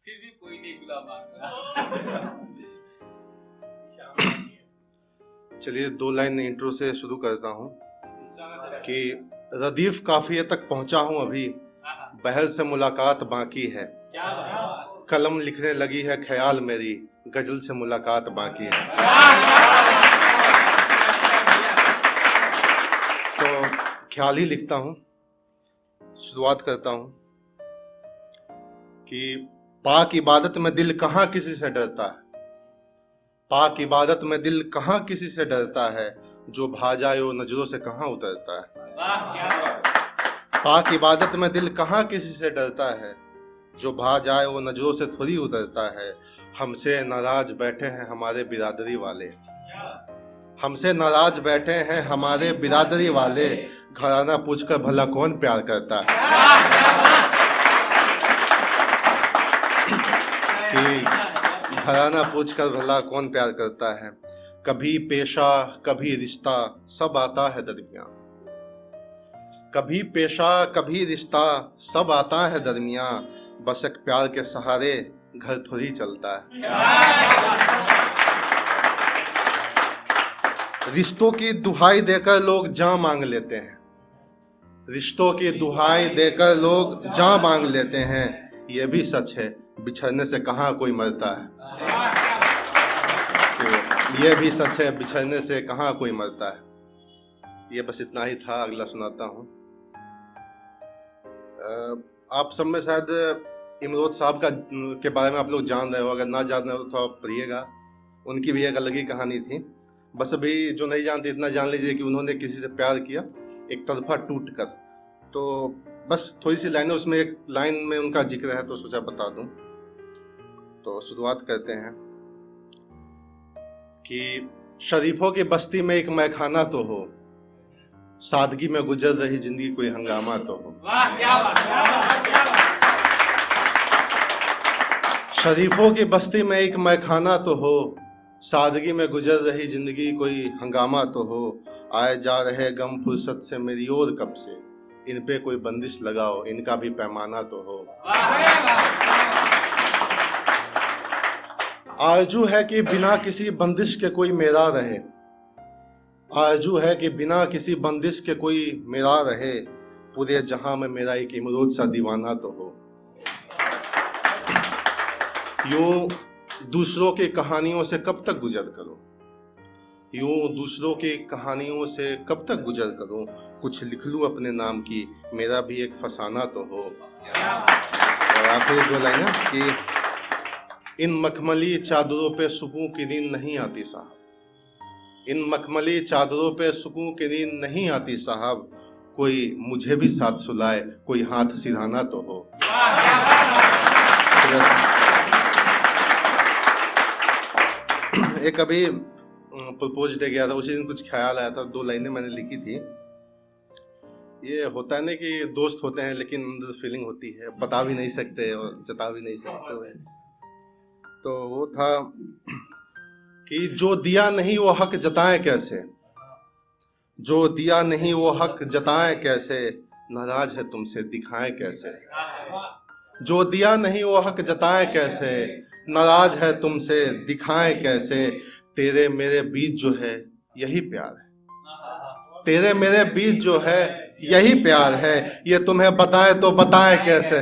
फिर भी कोई नहीं बुला पाता। चलिए 2 लाइन इंट्रो से शुरू करता हूँ कि रदीफ काफिये तक पहुंचा हूँ अभी, बहल से मुलाकात बाकी है, कलम लिखने लगी है ख्याल मेरी, गजल से मुलाकात बाकी है। तो ख्याल ही लिखता हूँ, शुरुआत करता हूँ कि पाक इबादत में दिल कहाँ किसी से डरता है, पाक इबादत में दिल कहाँ किसी से डरता है, जो भा जाए वो नजरों से कहाँ उतरता है। पाक इबादत में दिल कहाँ किसी से डरता है, जो भा जाए वो नजरों से थोड़ी उतरता है। हमसे नाराज बैठे हैं हमारे बिरादरी वाले, हमसे नाराज बैठे हैं हमारे बिरादरी वाले, घराना पूछकर भला कौन प्यार करता है। कि घराना पूछकर भला कौन प्यार करता है। कभी पेशा कभी रिश्ता सब आता है दरमियां, कभी पेशा कभी रिश्ता सब आता है दरमियां, बस एक प्यार के सहारे घर थोड़ी चलता है। रिश्तों की दुहाई देकर लोग जान मांग लेते हैं, रिश्तों की दुहाई देकर लोग जान मांग लेते हैं, ये भी सच है बिछड़ने से कहाँ कोई मरता है। तो ये भी सच है बिछड़ने से कहाँ कोई मरता है। ये बस इतना ही था, अगला सुनाता हूँ। आप सब में शायद इमरोज साहब का के बारे में आप लोग जान रहे हो, अगर ना जान रहे हो तो थोड़ा पढ़िएगा, उनकी भी एक अलग ही कहानी थी। बस अभी जो नहीं जानते इतना जान लीजिए कि उन्होंने किसी से प्यार किया एक तरफा टूट कर। तो बस थोड़ी सी लाइनें, उसमें एक लाइन में उनका जिक्र है तो सोचा बता दूं। तो शुरुआत करते हैं कि शरीफों की बस्ती में एक मैखाना तो हो, सादगी में गुजर रही जिंदगी कोई हंगामा तो हो। वाह क्या बात, क्या बात, क्या बात। शरीफों की बस्ती में एक मैखाना तो हो, सादगी में गुजर रही जिंदगी कोई हंगामा तो हो। आए जा रहे गम फुर्सत से मेरी ओर कब से, इन पे कोई बंदिश लगाओ इनका भी पैमाना तो हो। आरजू है कि बिना किसी बंदिश के कोई मेरा रहे, आरजू है कि बिना किसी बंदिश के कोई मेरा रहे, पूरे जहां में मेरा एक इमरोज सा दीवाना तो हो। यूं दूसरों की कहानियों से कब तक गुजर करूं, यूं दूसरों की कहानियों से कब तक गुजर करूं, कुछ लिख लूं अपने नाम की मेरा भी एक फसाना तो हो। और आखिरी 2 लाइनें कि इन मखमली चादरों पे सुकून की नींद नहीं आती साहब, इन मखमली चादरों पे सुकून की नींद नहीं आती साहब, कोई मुझे भी साथ सुलाए कोई हाथ सिरहाना तो हो। एक अभी प्रपोज डे गया था, उसी दिन कुछ ख्याल आया था, 2 लाइनें मैंने लिखी थी। ये होता है ना कि दोस्त होते हैं लेकिन अंदर फीलिंग होती है, बता भी नहीं सकते और जता भी नहीं सकते। तो वो था कि जो दिया नहीं वो हक जताए कैसे, जो दिया नहीं वो हक जताए कैसे, नाराज है तुमसे दिखाए कैसे। जो दिया नहीं वो हक जताए कैसे, नाराज है तुमसे दिखाए कैसे। तेरे मेरे बीच जो है यही प्यार है, तेरे मेरे बीच जो है यही प्यार है, ये तुम्हें बताए तो बताए कैसे।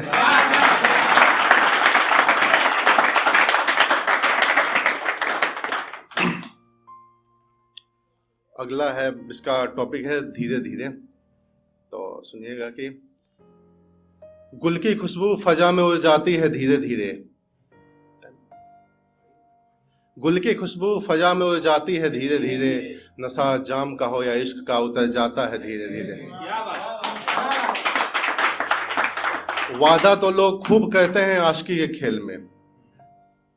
अगला है, इसका टॉपिक है धीरे धीरे। तो सुनिएगा कि गुल की खुशबू फजा में उड़ जाती है धीरे धीरे, गुल की खुशबू फजा में उड़ जाती है धीरे धीरे, नशा जाम का हो या इश्क का उतर जाता है धीरे धीरे। वादा तो लोग खूब कहते हैं आशिकी के खेल में,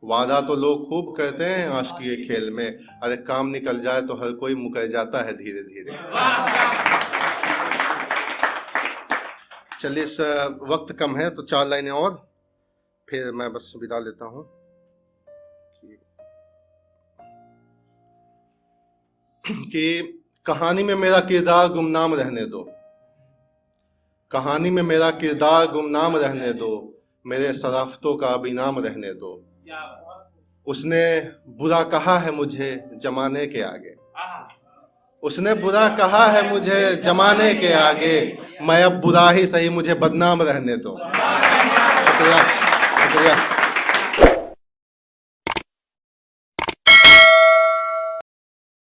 वादा तो लोग खूब कहते हैं आशिकी के खेल में, अरे काम निकल जाए तो हर कोई मुकर जाता है धीरे धीरे। चलिए, इस वक्त कम है तो 4 लाइनें और फिर मैं बस विदा लेता हूं कि कहानी में मेरा किरदार गुमनाम रहने दो, कहानी में मेरा किरदार गुमनाम रहने दो, मेरे शराफतों का अब इनाम रहने दो। क्या बात। उसने बुरा कहा है मुझे जमाने के आगे, आहा। उसने बुरा कहा है मुझे जमाने के आगे, मैं अब बुरा ही सही मुझे बदनाम रहने दो। शुक्रिया शुक्रिया।